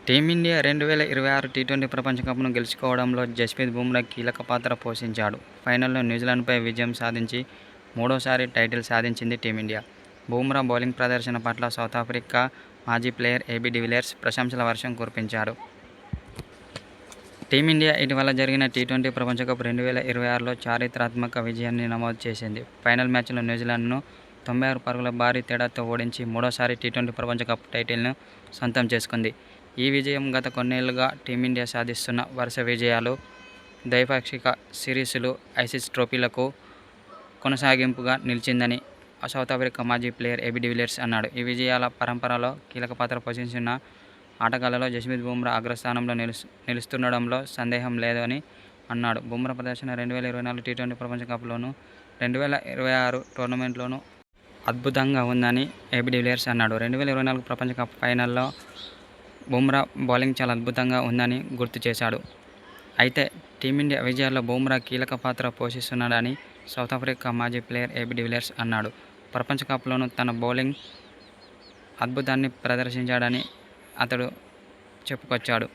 Team India 2026 T20 ప్రపంచ కప్ను గెలుచుకోవడంలో జస్ప్రీత్ బుమ్రా కీలక పాత్ర పోషించాడు. ఫైనల్లో న్యూజిలాండ్పై విజయం సాధించి మూడోసారి టైటిల్ సాధించింది టీమిండియా. బుమ్రా బౌలింగ్ ప్రదర్శన పట్ల సౌతాఫ్రికా మాజీ ప్లేయర్ ఏబీ డివిలియర్స్ ప్రశంసల వర్షం కురిపించాడు. టీమిండియా ఇటీవల జరిగిన టీ20 ప్రపంచ కప్ 2026లో చారిత్రాత్మక విజయాన్ని నమోదు చేసింది. ఫైనల్ మ్యాచ్లో న్యూజిలాండ్ను 96 పరుగుల భారీ తేడాతో ఓడించి మూడోసారి టీ20 ప్రపంచ కప్ టైటిల్ను సొంతం చేసుకుంది. ఈ విజయం గత కొన్నేళ్లుగా టీమిండియా సాధిస్తున్న వరుస విజయాలు, ద్వైపాక్షిక సిరీస్లు, ఐసీసీ ట్రోఫీలకు కొనసాగింపుగా నిలిచిందని సౌతాఫ్రికా మాజీ ప్లేయర్ ఏబీ డివిలియర్స్ అన్నాడు. ఈ విజయాల పరంపరలో కీలక పాత్ర పోషించిన ఆటగాళ్లలో జస్ప్రీత్ బుమ్రా అగ్రస్థానంలో నిలుస్తుండడంలో సందేహం లేదని అన్నాడు. బుమ్రా ప్రదర్శన 2024 టీ20 ప్రపంచ కప్లోనూ, 2026 టోర్నమెంట్లోనూ అద్భుతంగా ఉందని ఏబీ డివిలియర్స్ అన్నాడు. 2024 ప్రపంచ కప్ ఫైనల్లో బుమ్రా బౌలింగ్ చాలా అద్భుతంగా ఉందని గుర్తు చేశాడు. అయితే టీమిండియా విజయాల్లో బుమ్రా కీలక పాత్ర పోషిస్తున్నాడని సౌతాఫ్రికా మాజీ ప్లేయర్ ఏబీ డివిలియర్స్ అన్నాడు. ప్రపంచ కప్లోనూ తన బౌలింగ్ అద్భుతాన్ని ప్రదర్శించాడని అతడు చెప్పుకొచ్చాడు.